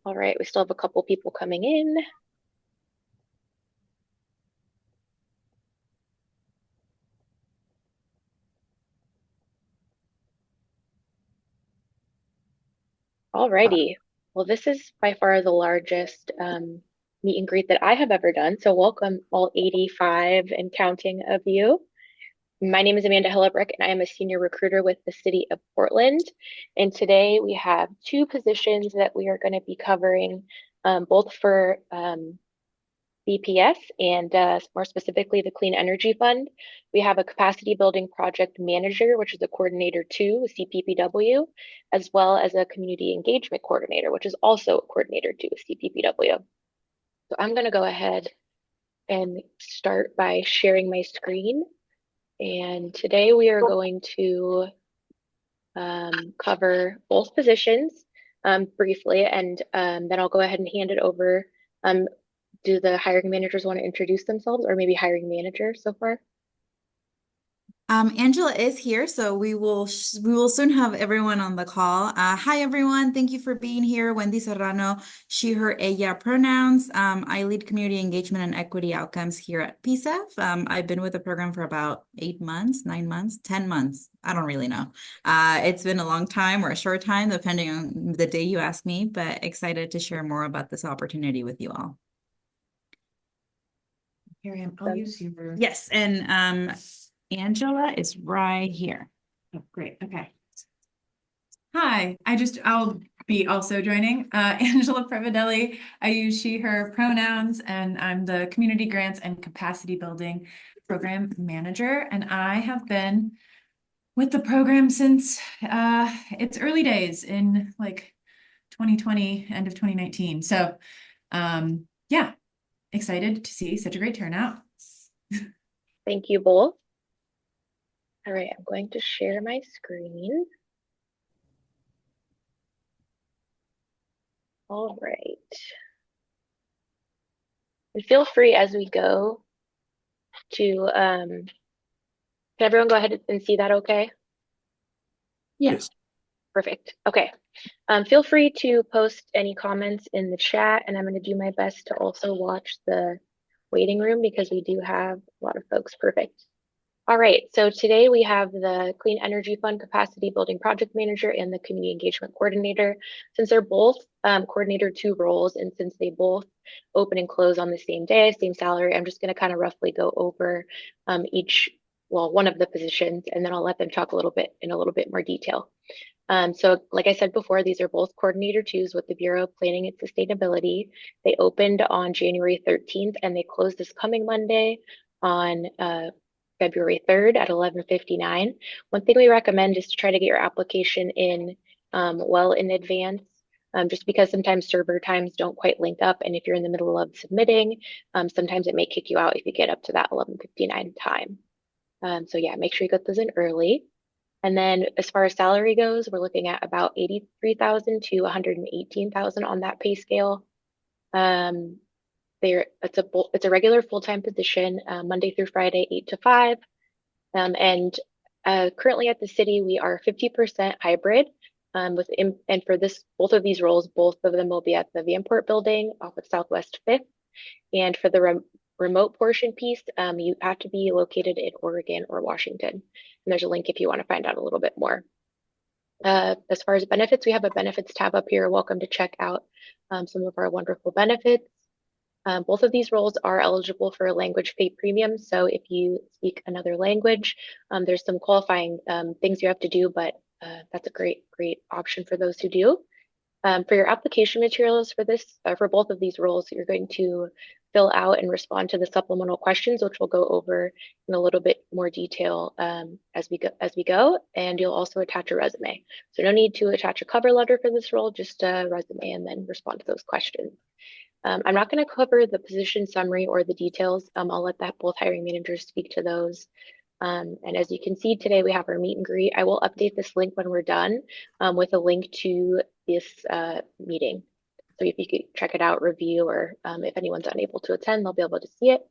All right, we still have a couple people coming in. All righty. Well, this is by far the largest meet and greet that I have ever done. So welcome all 85 and counting of you. My name is Amanda Hellebrick, and I am a senior recruiter with the City of Portland. And today we have two positions that we are going to be covering, both for BPS and more specifically the Clean Energy Fund. We have a capacity building project manager, which is a coordinator two with CPPW, as well as a community engagement coordinator, which is also a coordinator two with CPPW. So I'm going to go ahead and start by sharing my screen. And today we are going to cover both positions briefly, and then I'll go ahead and hand it over. Um, do the hiring managers want to introduce themselves, or maybe hiring manager so far? Angela is here, so we will soon have everyone on the call. Hi everyone, thank you for being here. Wendy Serrano, she, her, ella pronouns. I lead community engagement and equity outcomes here at PSEF. I've been with the program for about 8 months, 9 months, 10 months. I don't really know. It's been a long time or a short time, depending on the day you ask me, but excited to share more about this opportunity with you all. Here I am. I'll Awesome. use your. Yes, and Angela is right here. Oh, great. Okay. Hi, I'll be also joining. Angela Prevedelli. I use she, her pronouns, and I'm the Community Grants and Capacity Building Program Manager. And I have been with the program since its early days in like 2020, end of 2019. So yeah, excited to see such a great turnout. Thank you both. All right, I'm going to share my screen. All right. And feel free as we go to, can everyone go ahead and see that okay? Yes. Perfect. Okay. Feel free to post any comments in the chat, and I'm going to do my best to also watch the waiting room because we do have a lot of folks. Perfect. All right, so today we have the Clean Energy Fund Capacity Building Project Manager and the Community Engagement Coordinator. Since they're both coordinator two roles, and since they both open and close on the same day, same salary, I'm just going to kind of roughly go over one of the positions, and then I'll let them talk a little bit in a little bit more detail. So like I said before, these are both coordinator twos with the Bureau of Planning and Sustainability. They opened on January 13th and they closed this coming Monday on February 3rd at 11:59. One thing we recommend is to try to get your application in well in advance, just because sometimes server times don't quite link up. And if you're in the middle of submitting, sometimes it may kick you out if you get up to that 11:59 time. So yeah, make sure you get those in early. And then as far as salary goes, we're looking at about 83,000 to 118,000 on that pay scale. Um, it's a regular full-time position, Monday through Friday, 8 to 5. And currently at the city, we are 50% hybrid. And for this, both of these roles, both of them will be at the Vanport building off of Southwest 5th. And for the remote portion piece, you have to be located in Oregon or Washington. And there's a link if you want to find out a little bit more. As far as benefits, we have a benefits tab up here. Welcome to check out some of our wonderful benefits. Both of these roles are eligible for a language pay premium. So if you speak another language, there's some qualifying things you have to do, but that's a great option for those who do. For your application materials for both of these roles, you're going to fill out and respond to the supplemental questions, which we'll go over in a little bit more detail as we go. And you'll also attach a resume. So no need to attach a cover letter for this role, just a resume and then respond to those questions. I'm not going to cover the position summary or the details. I'll let both hiring managers speak to those. And as you can see today, we have our meet and greet. I will update this link when we're done with a link to this meeting. So if you could check it out, review, or if anyone's unable to attend, they'll be able to see it.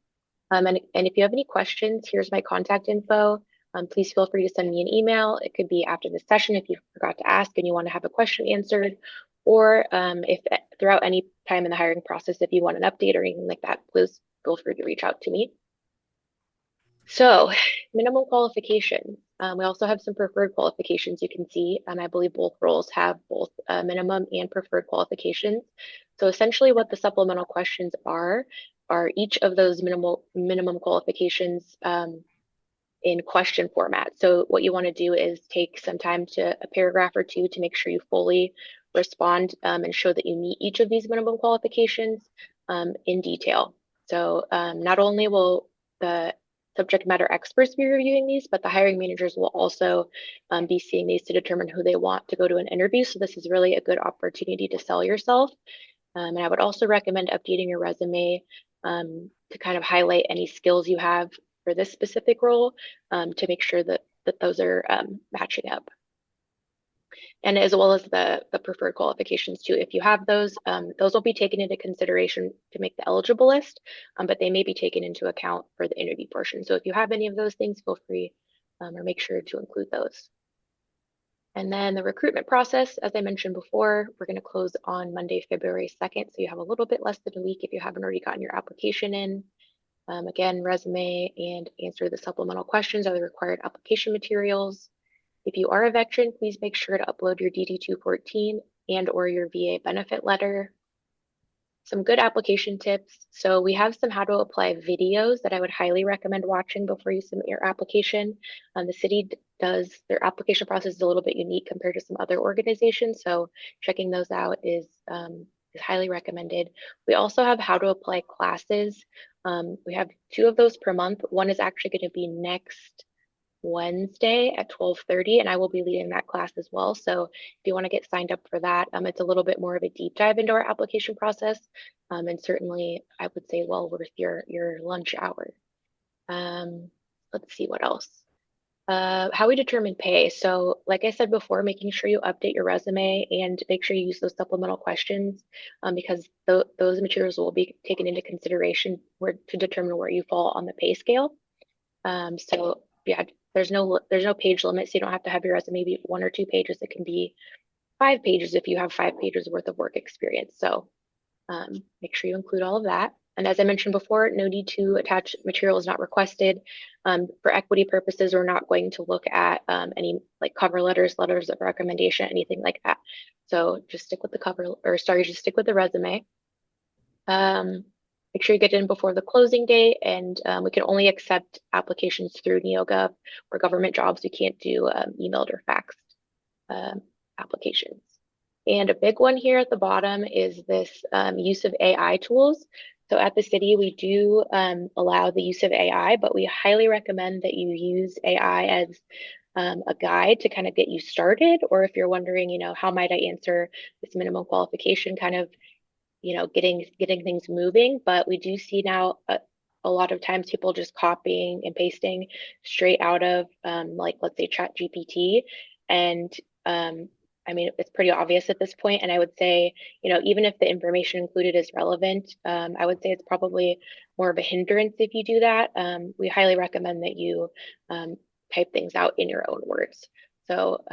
And if you have any questions, here's my contact info. please feel free to send me an email. It could be after this session if you forgot to ask and you want to have a question answered, or if throughout any time in the hiring process, if you want an update or anything like that, please feel free to reach out to me. So, minimum qualifications. We also have some preferred qualifications you can see. I believe both roles have both minimum and preferred qualifications. So essentially what the supplemental questions are each of those minimum qualifications in question format. So what you want to do is take some time to a paragraph or two to make sure you fully respond and show that you meet each of these minimum qualifications in detail. So not only will the subject matter experts be reviewing these, but the hiring managers will also be seeing these to determine who they want to go to an interview. So this is really a good opportunity to sell yourself. And I would also recommend updating your resume to kind of highlight any skills you have for this specific role to make sure that those are matching up. And as well as the preferred qualifications too. If you have those will be taken into consideration to make the eligible list, but they may be taken into account for the interview portion. So if you have any of those things, feel free or make sure to include those. And then the recruitment process, as I mentioned before, we're going to close on Monday, February 2nd. So you have a little bit less than a week if you haven't already gotten your application in. Again, resume and answer the supplemental questions are the required application materials. If you are a veteran, please make sure to upload your DD-214 and or your VA benefit letter. Some good application tips. So we have some how to apply videos that I would highly recommend watching before you submit your application. The city does, their application process is a little bit unique compared to some other organizations. So checking those out is highly recommended. We also have how to apply classes. We have 2 of those per month. One is actually going to be next Wednesday at 12:30, and I will be leading that class as well. So if you want to get signed up for that, it's a little bit more of a deep dive into our application process, and certainly I would say well worth your lunch hour. Let's see what else. How we determine pay. So like I said before, making sure you update your resume and make sure you use those supplemental questions because those materials will be taken into consideration to determine where you fall on the pay scale. So yeah, there's no page limit, so you don't have to have your resume be 1 or 2 pages. It can be 5 pages if you have 5 pages worth of work experience. So make sure you include all of that. And as I mentioned before, no need to attach materials not requested. For equity purposes, we're not going to look at any like cover letters, letters of recommendation, anything like that. So just stick with just stick with the resume. Make sure you get in before the closing date, and we can only accept applications through NeoGov or government jobs. We can't do emailed or faxed applications. And a big one here at the bottom is this use of AI tools. So at the city, we do allow the use of AI, but we highly recommend that you use AI as a guide to kind of get you started. Or if you're wondering, how might I answer this minimum qualification, kind of getting things moving. But we do see now a lot of times people just copying and pasting straight out of like let's say ChatGPT, and I mean it's pretty obvious at this point. And I would say even if the information included is relevant, I would say it's probably more of a hindrance if you do that. We highly recommend that you type things out in your own words. So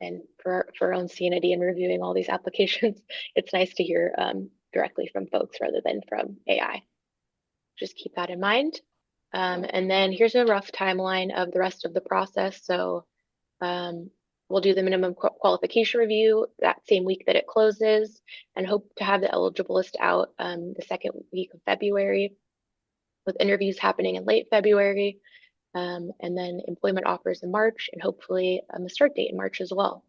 and for our own sanity and reviewing all these applications, it's nice to hear directly from folks rather than from AI. Just keep that in mind. And then here's a rough timeline of the rest of the process. So we'll do the minimum qualification review that same week that it closes and hope to have the eligible list out the second week of February, with interviews happening in late February. And then employment offers in March, and hopefully a start date in March as well.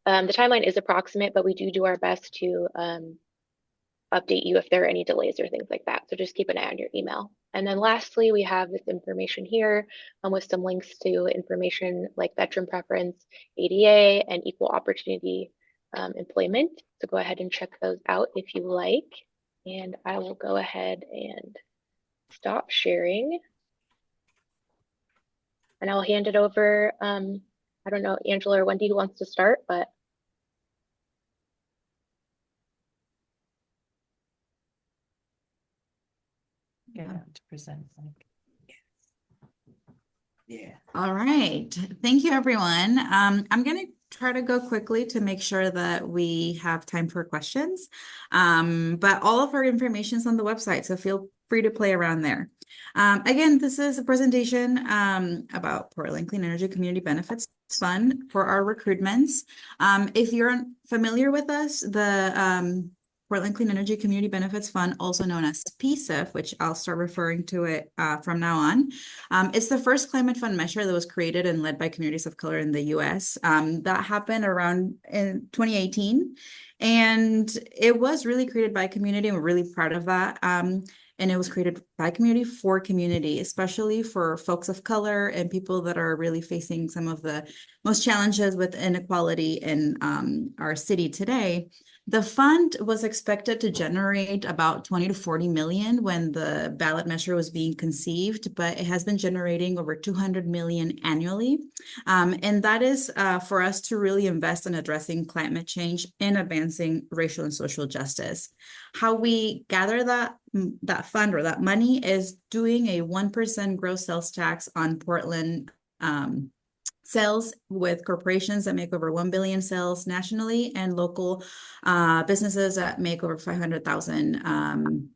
The timeline is approximate, but we do our best to update you if there are any delays or things like that. So just keep an eye on your email. And then lastly, we have this information here with some links to information like veteran preference, ADA, and equal opportunity employment. So go ahead and check those out if you like. And I will go ahead and stop sharing. And I'll hand it over. I don't know, Angela or Wendy, who wants to start, but. Yeah, to present. All right. Thank you, everyone. I'm going to try to go quickly to make sure that we have time for questions. But all of our information is on the website, so feel free to play around there. Again, this is a presentation about Portland Clean Energy Community Benefits Fund for our recruitments. If you're familiar with us, the Portland Clean Energy Community Benefits Fund, also known as PCEF, which I'll start referring to it from now on. It's the first climate fund measure that was created and led by communities of color in the US. That happened around in 2018. And it was really created by community, and we're really proud of that. And it was created by community for community, especially for folks of color and people that are really facing some of the most challenges with inequality in our city today. The fund was expected to generate about 20 to 40 million when the ballot measure was being conceived, but it has been generating over 200 million annually. And that is for us to really invest in addressing climate change and advancing racial and social justice. How we gather that fund or that money is doing a 1% gross sales tax on Portland sales with corporations that make over 1 billion sales nationally and local businesses that make over 500,000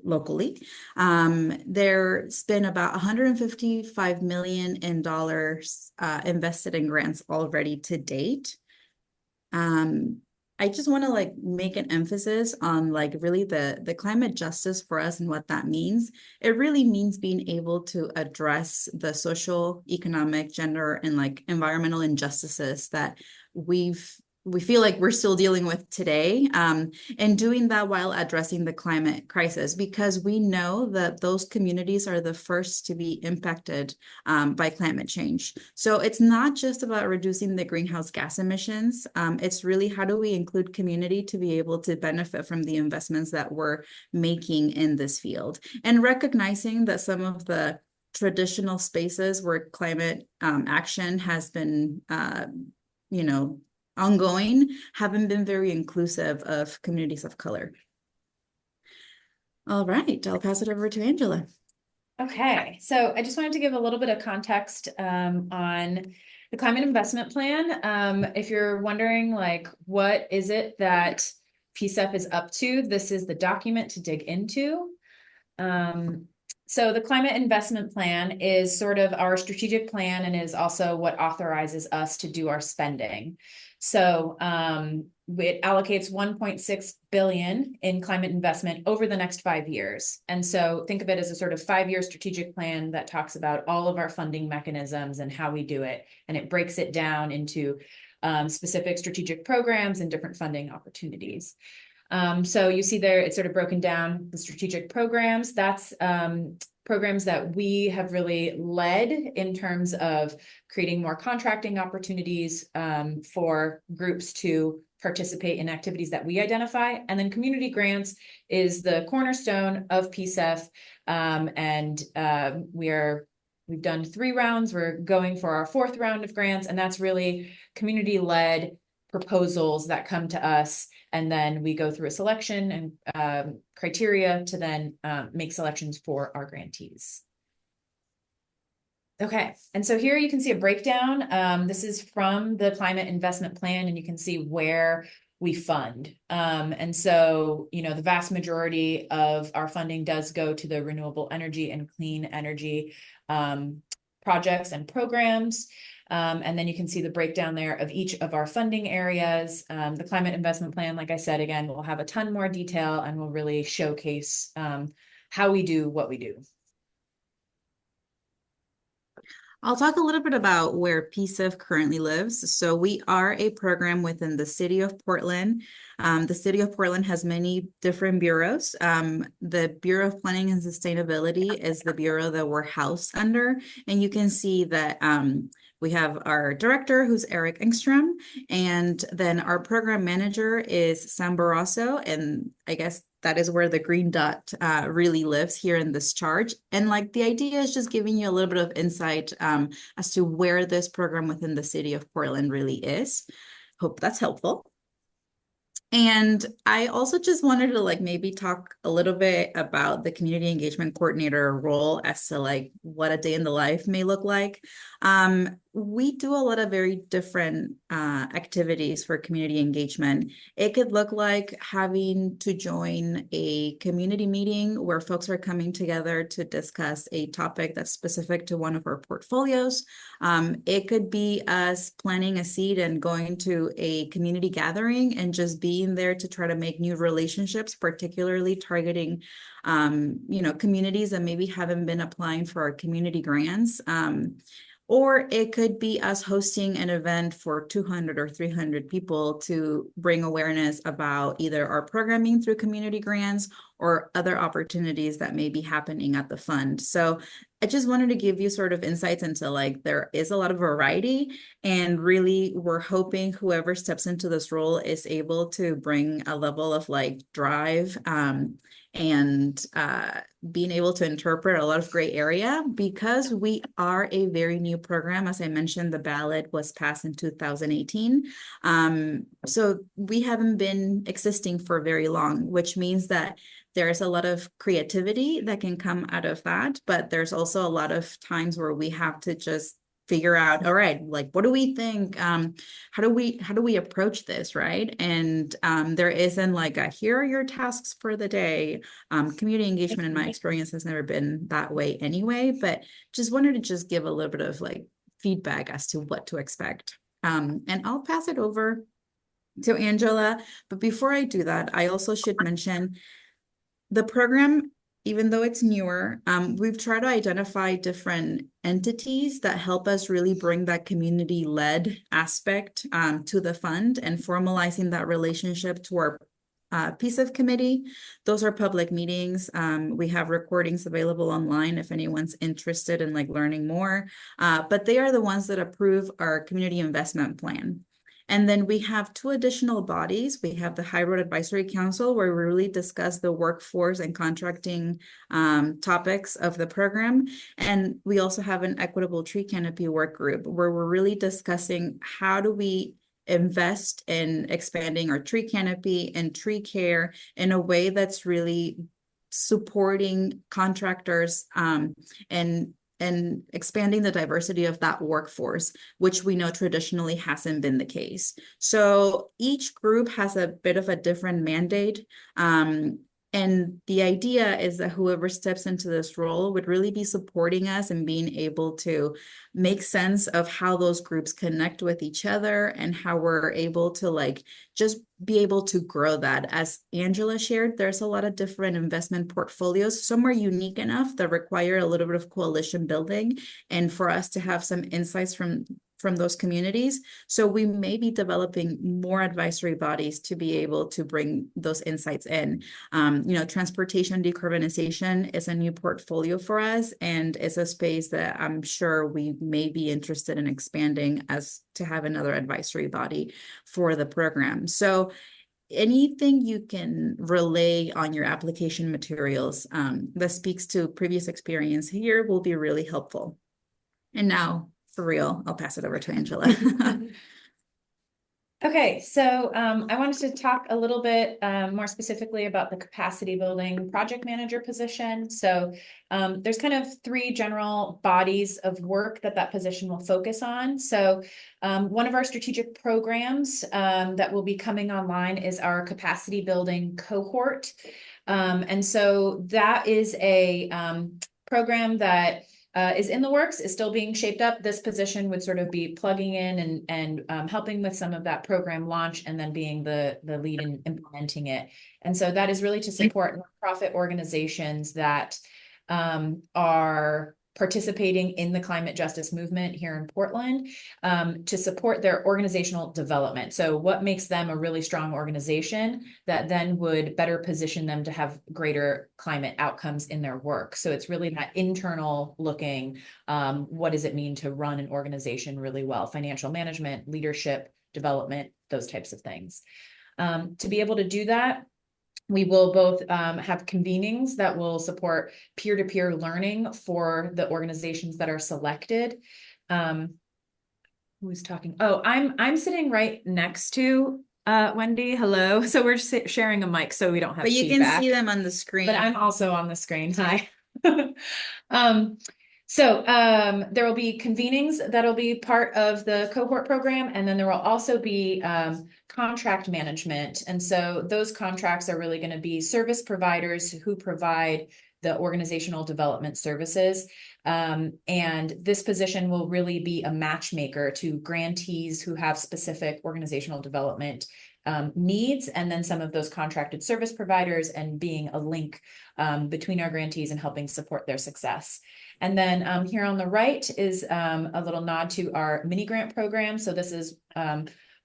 locally. There's been about 155 million in dollars invested in grants already to date. I just want to make an emphasis on really the climate justice for us and what that means. It really means being able to address the social, economic, gender, and environmental injustices that we feel like we're still dealing with today, and doing that while addressing the climate crisis, because we know that those communities are the first to be impacted by climate change. So it's not just about reducing the greenhouse gas emissions. It's really how do we include community to be able to benefit from the investments that we're making in this field, and recognizing that some of the traditional spaces where climate action has been, ongoing, haven't been very inclusive of communities of color. All right, I'll pass it over to Angela. Okay, so I just wanted to give a little bit of context on the Climate Investment Plan. If you're wondering, what is it that PCEF is up to, this is the document to dig into. So the Climate Investment Plan is sort of our strategic plan and is also what authorizes us to do our spending. So it allocates 1.6 billion in climate investment over the next 5 years. And so think of it as a sort of 5-year strategic plan that talks about all of our funding mechanisms and how we do it. And it breaks it down into specific strategic programs and different funding opportunities. So you see there, it's sort of broken down the strategic programs. That's programs that we have really led in terms of creating more contracting opportunities for groups to participate in activities that we identify. And then community grants is the cornerstone of PCEF. We've done 3 rounds. We're going for our 4th round of grants, and that's really community-led proposals that come to us, and then we go through a selection and criteria to then make selections for our grantees. Okay, and so here you can see a breakdown. This is from the Climate Investment Plan, and you can see where we fund. And so, the vast majority of our funding does go to the renewable energy and clean energy projects and programs. And then you can see the breakdown there of each of our funding areas. The Climate Investment Plan, like I said, again, will have a ton more detail and will really showcase how we do what we do. I'll talk a little bit about where PCEF currently lives. So we are a program within the city of Portland. The city of Portland has many different bureaus. The Bureau of Planning and Sustainability is the bureau that we're housed under. And you can see that we have our director, who's Eric Engstrom, and then our program manager is Sam Barroso, and I guess that is where the green dot really lives here in this chart. And the idea is just giving you a little bit of insight as to where this program within the city of Portland really is. Hope that's helpful. And I also just wanted to like maybe talk a little bit about the community engagement coordinator role as to like what a day in the life may look like. We do a lot of very different activities for community engagement. It could look like having to join a community meeting where folks are coming together to discuss a topic that's specific to one of our portfolios. It could be us planting a seed and going to a community gathering and just being there to try to make new relationships, particularly targeting, communities that maybe haven't been applying for our community grants. Or it could be us hosting an event for 200 or 300 people to bring awareness about either our programming through community grants or other opportunities that may be happening at the fund. So I just wanted to give you sort of insights into like there is a lot of variety, and really we're hoping whoever steps into this role is able to bring a level of like drive and being able to interpret a lot of gray area, because we are a very new program. As I mentioned, the ballot was passed in 2018. So we haven't been existing for very long, which means that there's a lot of creativity that can come out of that, but there's also a lot of times where we have to just figure out, all right, like what do we think? How do we approach this, right? And there isn't like a here are your tasks for the day. Community engagement in my experience has never been that way anyway, but just wanted to just give a little bit of like feedback as to what to expect. And I'll pass it over to Angela. But before I do that, I also should mention the program, even though it's newer, we've tried to identify different entities that help us really bring that community-led aspect to the fund and formalizing that relationship to our PSEF committee. Those are public meetings. We have recordings available online if anyone's interested in like learning more, but they are the ones that approve our community investment plan. And then we have two additional bodies. We have the High Road Advisory Council, where we really discuss the workforce and contracting topics of the program. And we also have an equitable tree canopy work group, where we're really discussing how do we invest in expanding our tree canopy and tree care in a way that's really supporting contractors and expanding the diversity of that workforce, which we know traditionally hasn't been the case. So each group has a bit of a different mandate. And the idea is that whoever steps into this role would really be supporting us and being able to make sense of how those groups connect with each other and how we're able to like just be able to grow that. As Angela shared, there's a lot of different investment portfolios. Some are unique enough that require a little bit of coalition building and for us to have some insights from those communities. So we may be developing more advisory bodies to be able to bring those insights in. Transportation decarbonization is a new portfolio for us, and it's a space that I'm sure we may be interested in expanding as to have another advisory body for the program. So anything you can relay on your application materials that speaks to previous experience here will be really helpful. And now, for real, I'll pass it over to Angela. Okay, so I wanted to talk a little bit more specifically about the capacity building project manager position. So there's kind of three general bodies of work that position will focus on. So one of our strategic programs that will be coming online is our capacity building cohort. And so that is a program that is in the works, is still being shaped up. This position would sort of be plugging in and helping with some of that program launch and then being the lead in implementing it. And so that is really to support nonprofit organizations that are participating in the climate justice movement here in Portland to support their organizational development. So what makes them a really strong organization that then would better position them to have greater climate outcomes in their work. So it's really that internal looking, what does it mean to run an organization really well? Financial management, leadership, development, those types of things. To be able to do that, we will both have convenings that will support peer-to-peer learning for the organizations that are selected. Who's talking? Oh, I'm sitting right next to Wendy, hello. So we're sharing a mic so we don't have But you can feedback. see them on the screen. But I'm also on the screen. Hi. There will be convenings that'll be part of the cohort program, and then there will also be contract management. And so those contracts are really going to be service providers who provide the organizational development services. And this position will really be a matchmaker to grantees who have specific organizational development needs, and then some of those contracted service providers, and being a link between our grantees and helping support their success. And then here on the right is a little nod to our mini grant program. So this is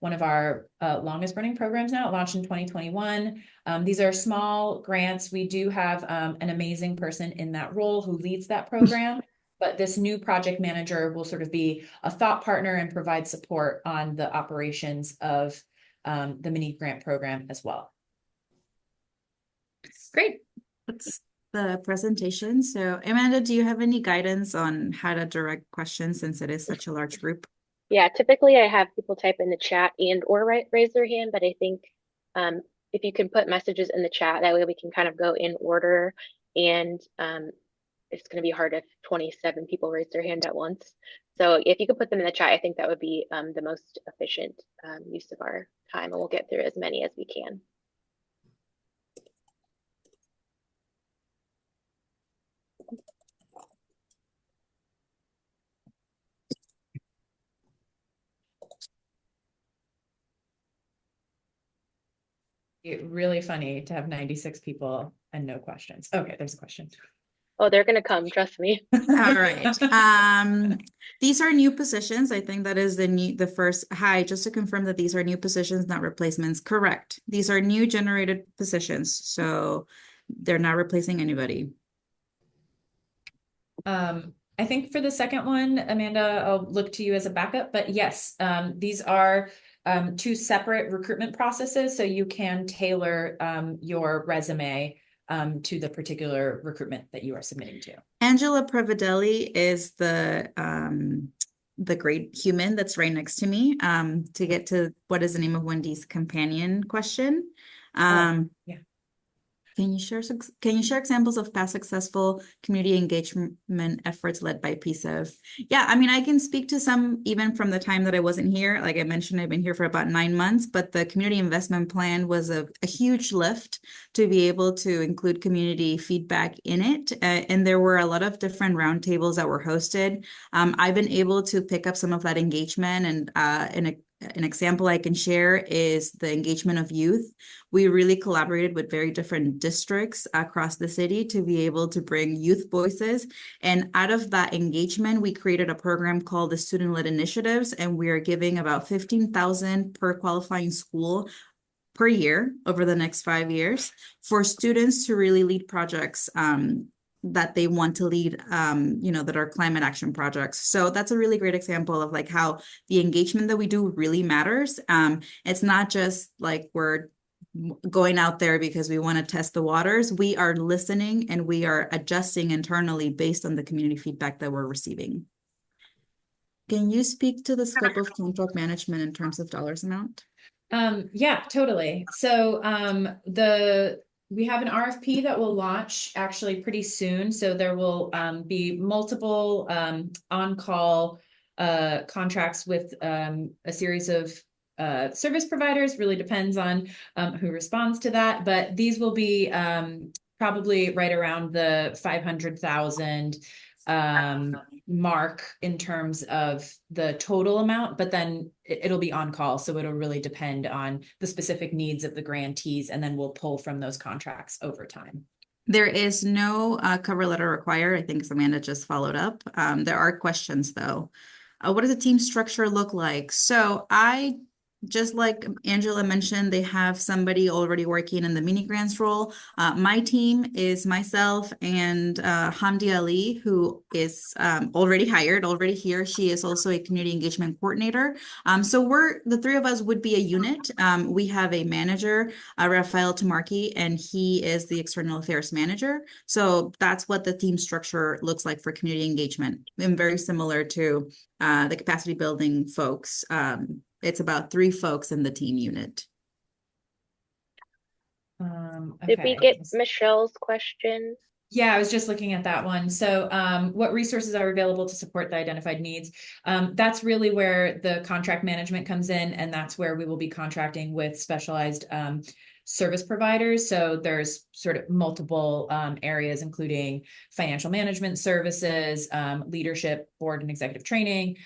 one of our longest running programs now. It launched in 2021. These are small grants. We do have an amazing person in that role who leads that program. But this new project manager will sort of be a thought partner and provide support on the operations of the mini grant program as well. Great. That's the presentation. So Amanda, do you have any guidance on how to direct questions since it is such a large group? Yeah, typically I have people type in the chat and or raise their hand, but I think if you can put messages in the chat, that way we can kind of go in order, and it's going to be hard if 27 people raise their hand at once. So if you could put them in the chat, I think that would be the most efficient use of our time, and we'll get through as many as we can. Really funny to have 96 people and no questions. Okay, there's a question. Oh, they're going to come, trust me. All right. These are new positions. I think that is the first. Hi, just to confirm that these are new positions, not replacements. Correct. These are new generated positions. So they're not replacing anybody. I think for the second one, Amanda, I'll look to you as a backup, but yes, these are two separate recruitment processes. So you can tailor your resume to the particular recruitment that you are submitting to. Angela Previdelli is the great human that's right next to me to get to what is the name of Wendy's companion question. Yeah. Can you share examples of past successful community engagement efforts led by PSEV? Yeah, I mean, I can speak to some even from the time that I wasn't here. Like I mentioned, I've been here for about 9 months, but the community investment plan was a huge lift to be able to include community feedback in it. And there were a lot of different roundtables that were hosted. I've been able to pick up some of that engagement, and an example I can share is the engagement of youth. We really collaborated with very different districts across the city to be able to bring youth voices. And out of that engagement, we created a program called the Student-Led Initiatives, and we are giving about $15,000 per qualifying school per year over the next 5 years for students to really lead projects that they want to lead, that are climate action projects. So that's a really great example of like how the engagement that we do really matters. It's not just like we're going out there because we want to test the waters. We are listening and we are adjusting internally based on the community feedback that we're receiving. Can you speak to the scope of contract management in terms of dollars amount? Yeah, totally. So we have an RFP that will launch actually pretty soon. So there will be multiple on-call contracts with a series of service providers. Really depends on who responds to that. But these will be probably right around the 500,000 mark in terms of the total amount, but then it'll be on call. So it'll really depend on the specific needs of the grantees, and then we'll pull from those contracts over time. There is no cover letter required. I think Amanda just followed up. There are questions though. What does the team structure look like? So just like Angela mentioned, they have somebody already working in the mini grants role. My team is myself and Hamdi Ali, who is already hired, already here. She is also a community engagement coordinator. So the three of us would be a unit. We have a manager, Rafael Tamarki, and he is the external affairs manager. So that's what the team structure looks like for community engagement, and very similar to the capacity building folks. It's about 3 folks in the team unit. Did we Okay. get Michelle's question? Yeah, I was just looking at that one. So, what resources are available to support the identified needs? That's really where the contract management comes in, and that's where we will be contracting with specialized service providers. So there's sort of multiple areas, including financial management services, leadership, board and executive training,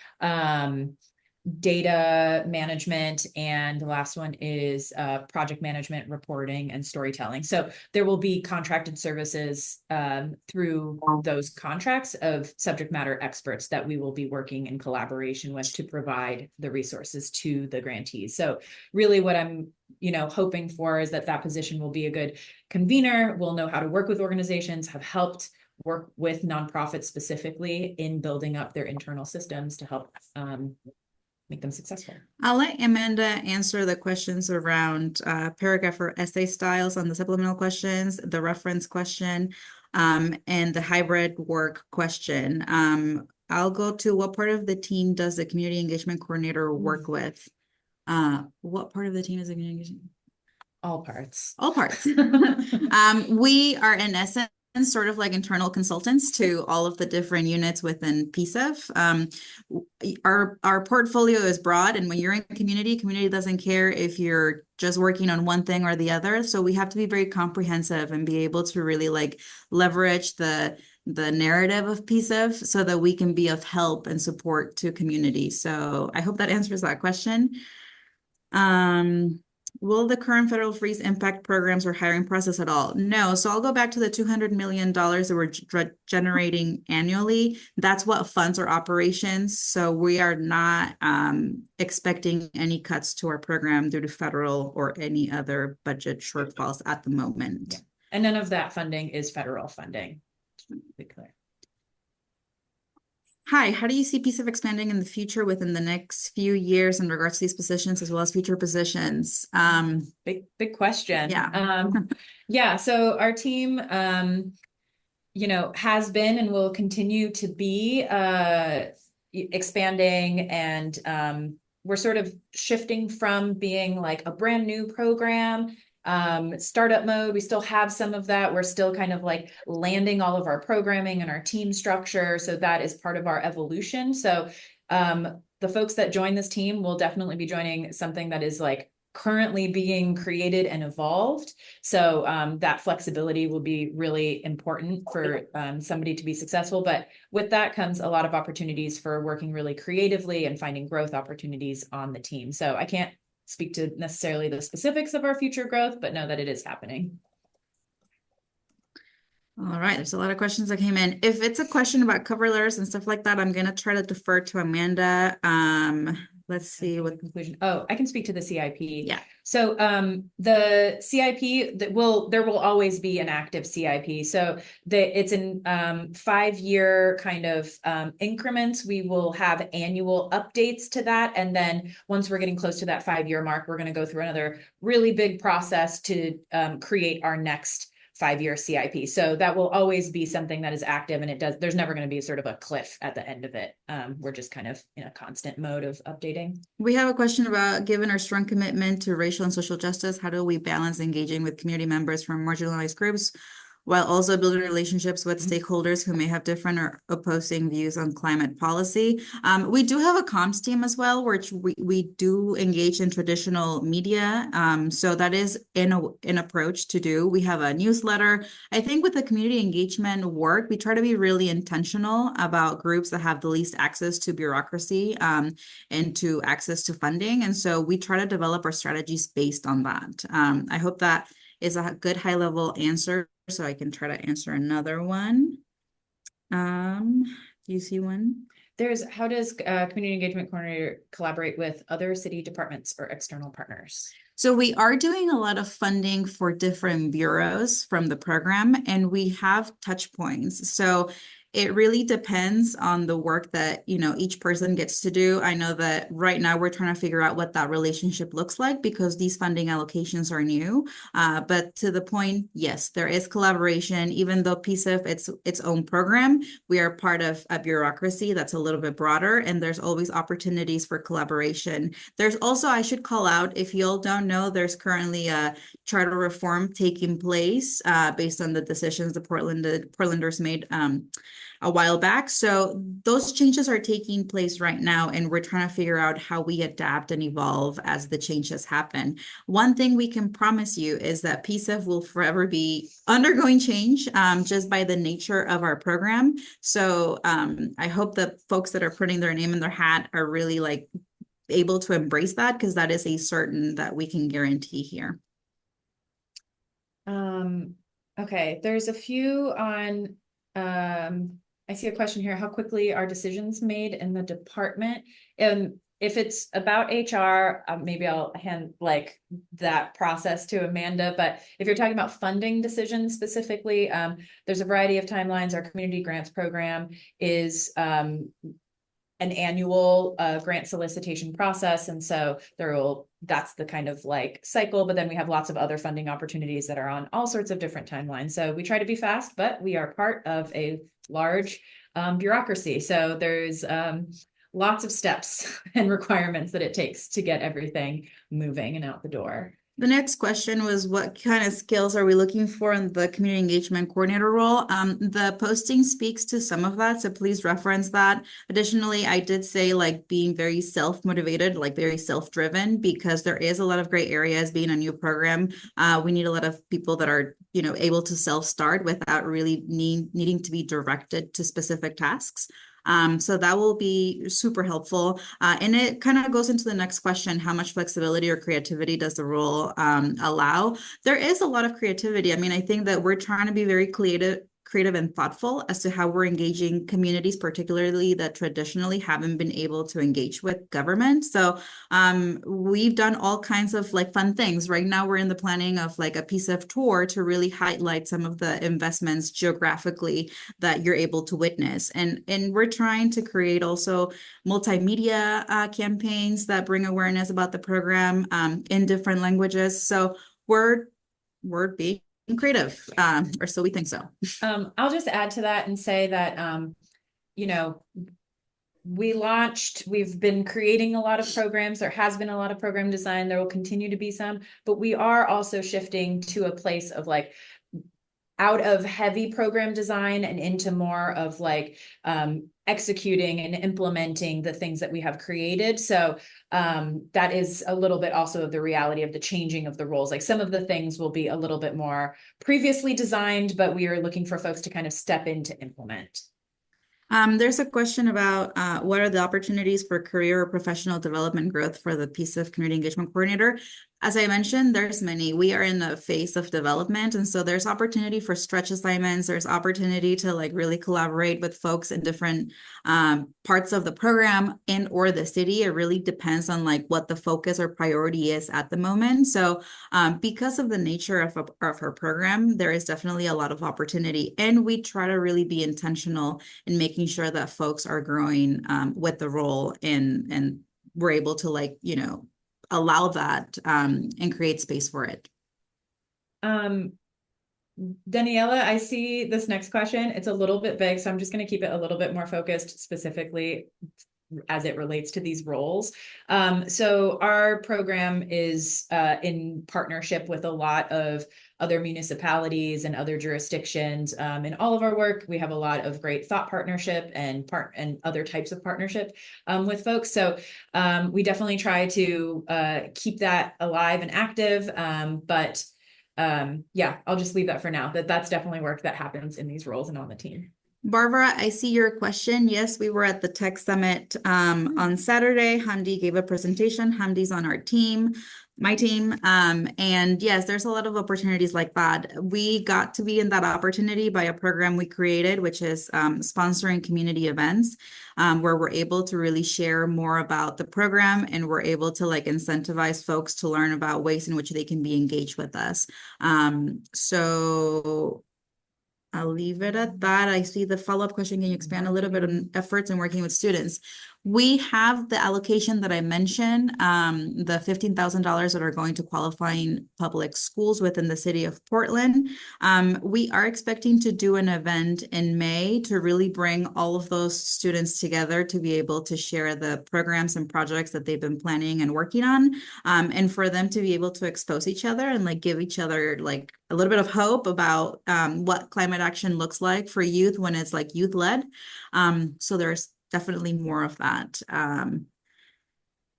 data management, and the last one is project management, reporting, and storytelling. So there will be contracted services through those contracts of subject matter experts that we will be working in collaboration with to provide the resources to the grantees. So really what I'm hoping for is that position will be a good convener, will know how to work with organizations, have helped work with nonprofits specifically in building up their internal systems to help make them successful. I'll let Amanda answer the questions around paragraph or essay styles on the supplemental questions, the reference question, and the hybrid work question. I'll go to what part of the team does the community engagement coordinator work with? What part of the team is the community engagement? All parts. All parts. We are in essence sort of like internal consultants to all of the different units within PSEF. Our portfolio is broad, and when you're in community doesn't care if you're just working on one thing or the other. So we have to be very comprehensive and be able to really like leverage the narrative of PSEF so that we can be of help and support to community. So I hope that answers that question. Will the current federal freeze impact programs or hiring process at all? No. So I'll go back to the $200 million that we're generating annually. That's what funds our operations. So we are not expecting any cuts to our program due to federal or any other budget shortfalls at the moment. Yeah. And none of that funding is federal funding, to be clear. Hi, how do you see PSEF expanding in the future within the next few years in regards to these positions as well as future positions? Big question. Yeah. Yeah. So our team, has been and will continue to be expanding, and we're sort of shifting from being like a brand new program, startup mode. We still have some of that. We're still kind of like landing all of our programming and our team structure. So that is part of our evolution. So the folks that join this team will definitely be joining something that is like currently being created and evolved. So that flexibility will be really important for somebody to be successful. But with that comes a lot of opportunities for working really creatively and finding growth opportunities on the team. So I can't speak to necessarily the specifics of our future growth, but know that it is happening. All right, there's a lot of questions that came in. If it's a question about cover letters and stuff like that, I'm going to try to defer to Amanda. Let's see what conclusion. Oh, I can speak to the CIP. Yeah. So the CIP there will always be an active CIP. So it's in 5-year kind of increments. We will have annual updates to that. And then once we're getting close to that 5-year mark, we're going to go through another really big process to create our next 5-year CIP. So that will always be something that is active, and there's never going to be sort of a cliff at the end of it. We're just kind of in a constant mode of updating. We have a question about, given our strong commitment to racial and social justice, how do we balance engaging with community members from marginalized groups while also building relationships with stakeholders who may have different or opposing views on climate policy? We do have a comms team as well, which we do engage in traditional media. So that is an approach to do. We have a newsletter. I think with the community engagement work, we try to be really intentional about groups that have the least access to bureaucracy and to access to funding. And so we try to develop our strategies based on that. I hope that is a good high-level answer, so I can try to answer another one. Do you see one? How does community engagement coordinator collaborate with other city departments or external partners? So we are doing a lot of funding for different bureaus from the program, and we have touch points. So it really depends on the work that, you know, each person gets to do. I know that right now we're trying to figure out what that relationship looks like because these funding allocations are new. But to the point, yes, there is collaboration. Even though PSIF it's its own program, we are part of a bureaucracy that's a little bit broader, and there's always opportunities for collaboration. There's also, I should call out, if you all don't know, there's currently a charter reform taking place based on the decisions the Portlanders made a while back. So those changes are taking place right now, and we're trying to figure out how we adapt and evolve as the changes happen. One thing we can promise you is that PSIF will forever be undergoing change just by the nature of our program. So I hope that folks that are putting their name in their hat are really like able to embrace that, because that is a certain that we can guarantee here. Okay, there's a few on, I see a question here. How quickly are decisions made in the department? And if it's about HR, maybe I'll hand like that process to Amanda. But if you're talking about funding decisions specifically, there's a variety of timelines. Our community grants program is an annual grant solicitation process. And so that's the kind of like cycle, but then we have lots of other funding opportunities that are on all sorts of different timelines. So we try to be fast, but we are part of a large bureaucracy. So there's lots of steps and requirements that it takes to get everything moving and out the door. The next question was, what kind of skills are we looking for in the community engagement coordinator role? The posting speaks to some of that, so please reference that. Additionally, I did say like being very self-motivated, like very self-driven, because there is a lot of gray areas being a new program. We need a lot of people that are, you know, able to self-start without really needing to be directed to specific tasks. So that will be super helpful. And it kind of goes into the next question, how much flexibility or creativity does the role allow? There is a lot of creativity. I mean, I think that we're trying to be very creative and thoughtful as to how we're engaging communities, particularly that traditionally haven't been able to engage with government. So we've done all kinds of like fun things. Right now, we're in the planning of like a PSIF tour to really highlight some of the investments geographically that you're able to witness. And we're trying to create also multimedia campaigns that bring awareness about the program in different languages. So we're being creative, or so we think so. I'll just add to that and say that, you know, we've been creating a lot of programs. There has been a lot of program design. There will continue to be some, but we are also shifting to a place of like out of heavy program design and into more of like executing and implementing the things that we have created. So that is a little bit also of the reality of the changing of the roles. Like some of the things will be a little bit more previously designed, but we are looking for folks to kind of step in to implement. There's a question about what are the opportunities for career or professional development growth for the PSIF Community Engagement Coordinator? As I mentioned, there's many. We are in the phase of development, and so there's opportunity for stretch assignments. There's opportunity to like really collaborate with folks in different parts of the program and or the city. It really depends on like what the focus or priority is at the moment. So because of the nature of our program, there is definitely a lot of opportunity, and we try to really be intentional in making sure that folks are growing with the role, and we're able to like, you know, allow that and create space for it. Daniela, I see this next question. It's a little bit big, so I'm just going to keep it a little bit more focused specifically as it relates to these roles. So our program is in partnership with a lot of other municipalities and other jurisdictions. In all of our work, we have a lot of great thought partnership and other types of partnership with folks. So we definitely try to keep that alive and active. But yeah, I'll just leave that for now. That's definitely work that happens in these roles and on the team. Barbara, I see your question. Yes, we were at the Tech Summit on Saturday. Hamdi gave a presentation. Hamdi's on our team, my team. And yes, there's a lot of opportunities like that. We got to be in that opportunity by a program we created, which is sponsoring community events, where we're able to really share more about the program, and we're able to like incentivize folks to learn about ways in which they can be engaged with us. So I'll leave it at that. I see the follow-up question. Can you expand a little bit on efforts in working with students? We have the allocation that I mentioned, the $15,000 that are going to qualifying public schools within the city of Portland. We are expecting to do an event in May to really bring all of those students together to be able to share the programs and projects that they've been planning and working on. And for them to be able to expose each other and like give each other like a little bit of hope about what climate action looks like for youth when it's like youth led. So there's definitely more of that.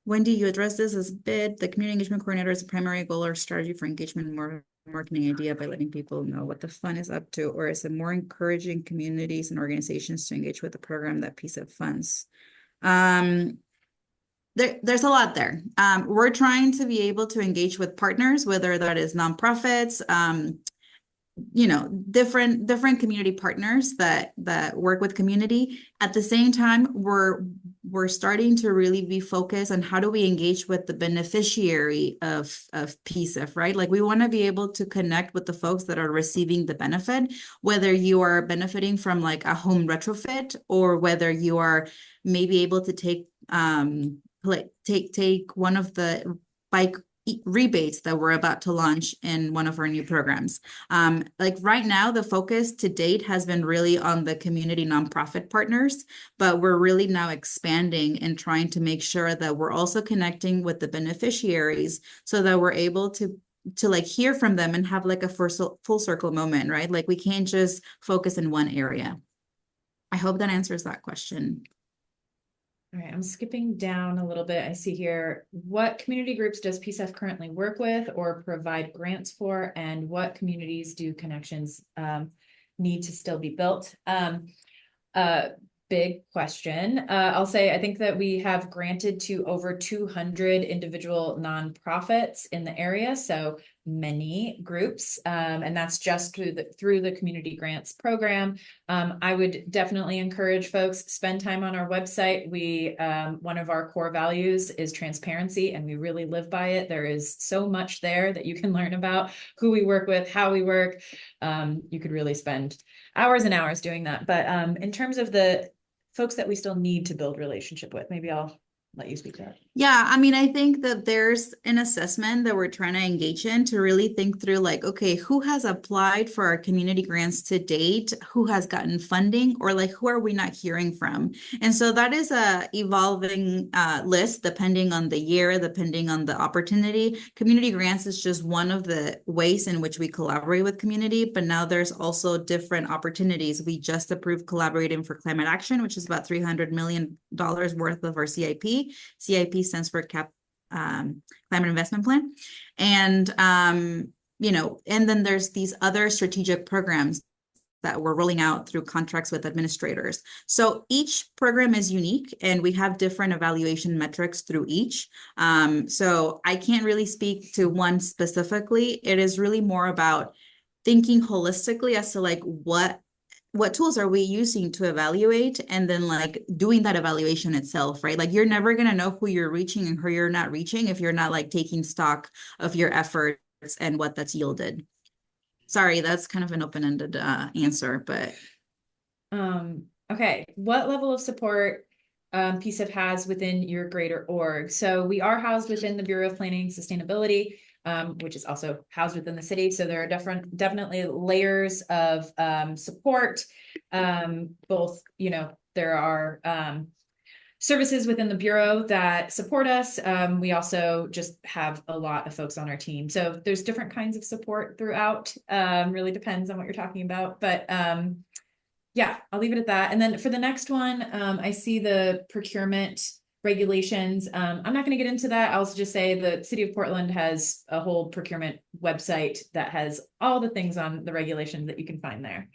When do you address this as bid? The community engagement coordinator is a primary goal or strategy for engagement, more marketing idea by letting people know what the fund is up to, or is it more encouraging communities and organizations to engage with the program that PSEP funds? There's a lot there. We're trying to be able to engage with partners, whether that is nonprofits, different community partners that work with community. At the same time, we're starting to really be focused on how do we engage with the beneficiary of PSEF, right? Like we want to be able to connect with the folks that are receiving the benefit, whether you are benefiting from like a home retrofit or whether you are maybe able to take one of the bike rebates that we're about to launch in one of our new programs. Like right now, the focus to date has been really on the community nonprofit partners, but we're really now expanding and trying to make sure that we're also connecting with the beneficiaries so that we're able to like hear from them and have like a full circle moment, right? Like we can't just focus in one area. I hope that answers that question. All right, I'm skipping down a little bit. I see here, what community groups does PSEF currently work with or provide grants for, and what communities do connections need to still be built? Big question. I'll say, I think that we have granted to over 200 individual nonprofits in the area, so many groups, and that's just through the community grants program. I would definitely encourage folks, spend time on our website. We one of our core values is transparency, and we really live by it. There is so much there that you can learn about who we work with, how we work. You could really spend hours and hours doing that. But in terms of the folks that we still need to build relationship with, maybe I'll let you speak to that. Yeah, I mean, I think that there's an assessment that we're trying to engage in to really think through like, okay, who has applied for our community grants to date? Who has gotten funding, or like, who are we not hearing from? And so that is a evolving list depending on the year, depending on the opportunity. Community grants is just one of the ways in which we collaborate with community, but now there's also different opportunities. We just approved collaborating for climate action, which is about $300 million worth of our CIP. CIP stands for Climate Investment Plan. And, and then there's these other strategic programs that we're rolling out through contracts with administrators. So each program is unique and we have different evaluation metrics through each. So I can't really speak to one specifically. It is really more about thinking holistically as to like what tools are we using to evaluate, and then like doing that evaluation itself, right? Like you're never going to know who you're reaching and who you're not reaching if you're not like taking stock of your efforts and what that's yielded. Sorry, that's kind of an open-ended answer, but. Okay, what level of support PSEF has within your greater org? So we are housed within the Bureau of Planning and Sustainability, which is also housed within the city. So there are definitely layers of support. Both, there are services within the Bureau that support us. We also just have a lot of folks on our team. So there's different kinds of support throughout. Really depends on what you're talking about. But yeah, I'll leave it at that. And then for the next one, I see the procurement regulations. I'm not going to get into that. I'll also just say the City of Portland has a whole procurement website that has all the things on the regulations that you can find there.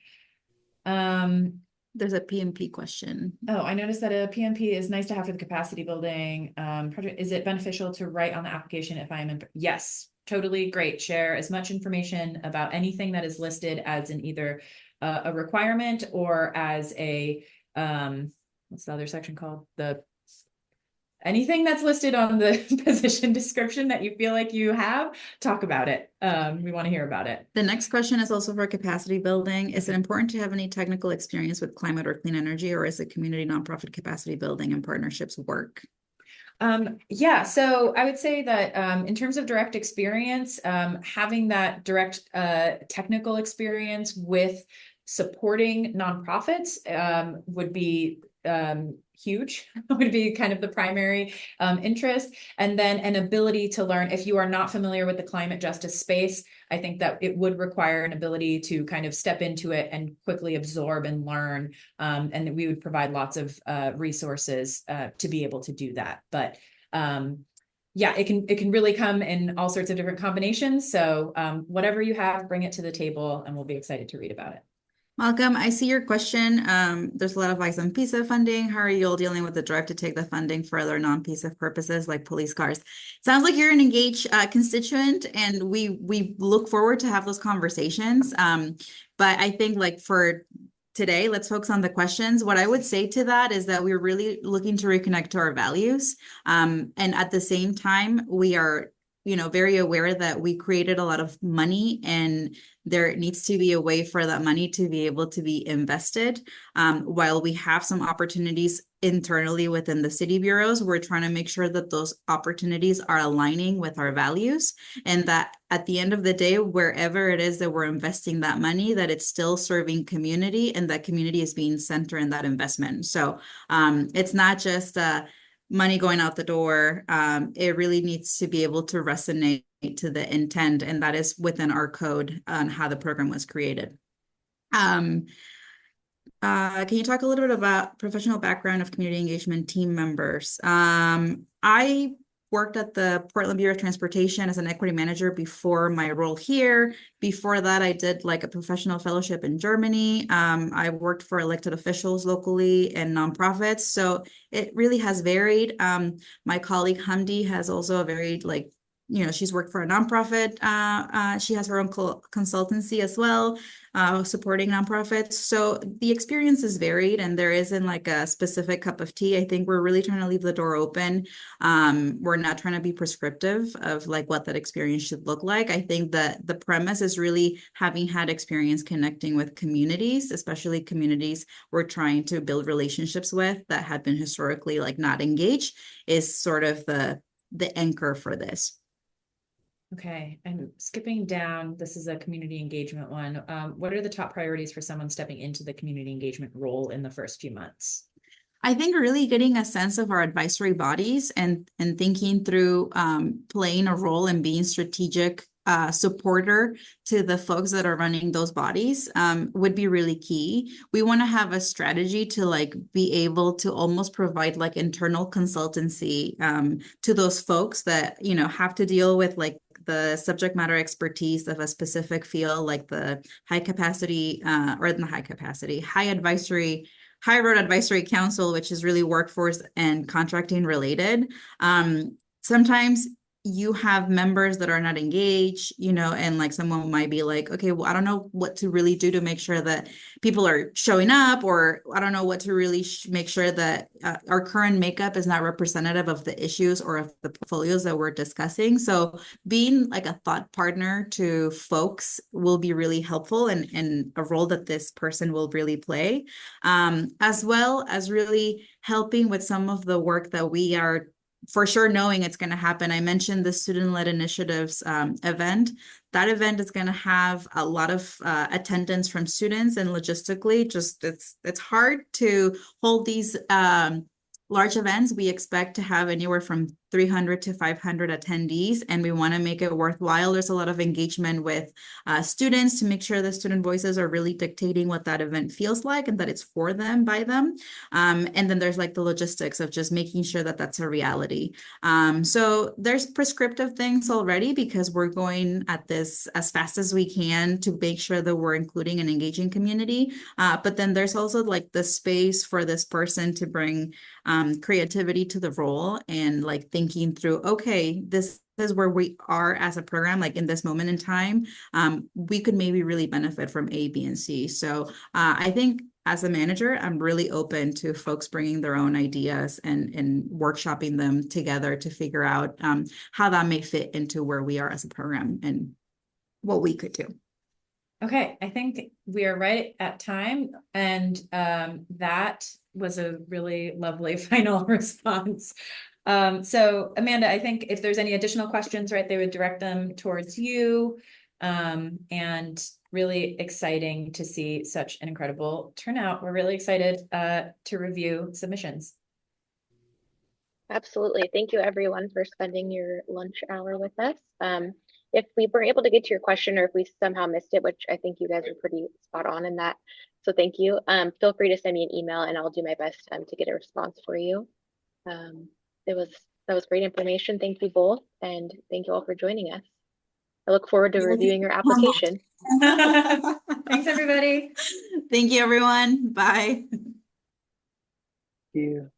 There's a PMP question. Oh, I noticed that a PMP is nice to have for the capacity building project. Is it beneficial to write on the application if I am in? Yes, totally great. Share as much information about anything that is listed as an either a requirement or as a what's the other section called? The anything that's listed on the position description that you feel like you have, talk about it. We want to hear about it. The next question is also for capacity building. Is it important to have any technical experience with climate or clean energy, or is it community nonprofit capacity building and partnerships work? Yeah, so I would say that in terms of direct experience, having that direct technical experience with supporting nonprofits would be huge, would be kind of the primary interest. And then an ability to learn. If you are not familiar with the climate justice space, I think that it would require an ability to kind of step into it and quickly absorb and learn. And that we would provide lots of resources to be able to do that. But yeah, it can really come in all sorts of different combinations. So whatever you have, bring it to the table and we'll be excited to read about it. Malcolm, I see your question. There's a lot of eyes on PSEF funding. How are you all dealing with the drive to take the funding for other non-PSEF purposes like police cars? Sounds like you're an engaged constituent, and we look forward to have those conversations. But I think like for today, let's focus on the questions. What I would say to that is that we're really looking to reconnect to our values. And at the same time, we are very aware that we created a lot of money and there needs to be a way for that money to be able to be invested. While we have some opportunities internally within the city bureaus, we're trying to make sure that those opportunities are aligning with our values, and that at the end of the day, wherever it is that we're investing that money, that it's still serving community and that community is being centered in that investment. So it's not just money going out the door. It really needs to be able to resonate to the intent, and that is within our code on how the program was created. Can you talk a little bit about professional background of community engagement team members? I worked at the Portland Bureau of Transportation as an equity manager before my role here. Before that, I did like a professional fellowship in Germany. I worked for elected officials locally and nonprofits. So it really has varied. My colleague Hamdi has also a very she's worked for a nonprofit. She has her own consultancy as well, supporting nonprofits. So the experience is varied and there isn't like a specific cup of tea. I think we're really trying to leave the door open. We're not trying to be prescriptive of like what that experience should look like. I think that the premise is really having had experience connecting with communities, especially communities we're trying to build relationships with that have been historically like not engaged, is sort of the anchor for this. Okay, and skipping down, this is a community engagement one. What are the top priorities for someone stepping into the community engagement role in the first few months? I think really getting a sense of our advisory bodies and thinking through playing a role in being strategic supporter to the folks that are running those bodies would be really key. We want to have a strategy to like be able to almost provide like internal consultancy to those folks that have to deal with like the subject matter expertise of a specific field, like the high road advisory council, which is really workforce and contracting related. Sometimes you have members that are not engaged, and like someone might be like, okay, well, I don't know what to really do to make sure that people are showing up, or I don't know what to really make sure that our current makeup is not representative of the issues or of the portfolios that we're discussing. So being like a thought partner to folks will be really helpful, and a role that this person will really play, as well as really helping with some of the work that we are for sure knowing it's going to happen. I mentioned the student-led initiatives event. That event is going to have a lot of attendance from students, and logistically, just it's hard to hold these large events. We expect to have anywhere from 300 to 500 attendees, and we want to make it worthwhile. There's a lot of engagement with students to make sure the student voices are really dictating what that event feels like and that it's for them, by them. And then there's like the logistics of just making sure that that's a reality. So there's prescriptive things already because we're going at this as fast as we can to make sure that we're including an engaging community. But then there's also like the space for this person to bring creativity to the role and like thinking through, okay, this is where we are as a program, like in this moment in time, we could maybe really benefit from A, B, and C. So I think as a manager, I'm really open to folks bringing their own ideas and workshopping them together to figure out how that may fit into where we are as a program and what we could do. Okay, I think we are right at time, and that was a really lovely final response. So Amanda, I think if there's any additional questions, right, they would direct them towards you. And really exciting to see such an incredible turnout. We're really excited to review submissions. Absolutely. Thank you everyone for spending your lunch hour with us. If we weren't able to get to your question or if we somehow missed it, which I think you guys are pretty spot on in that, so thank you. Feel free to send me an email and I'll do my best to get a response for you. That was great information. Thank you both, and thank you all for joining us. I look forward to reviewing your application. Thanks, everybody. Thank you, everyone. Bye. you.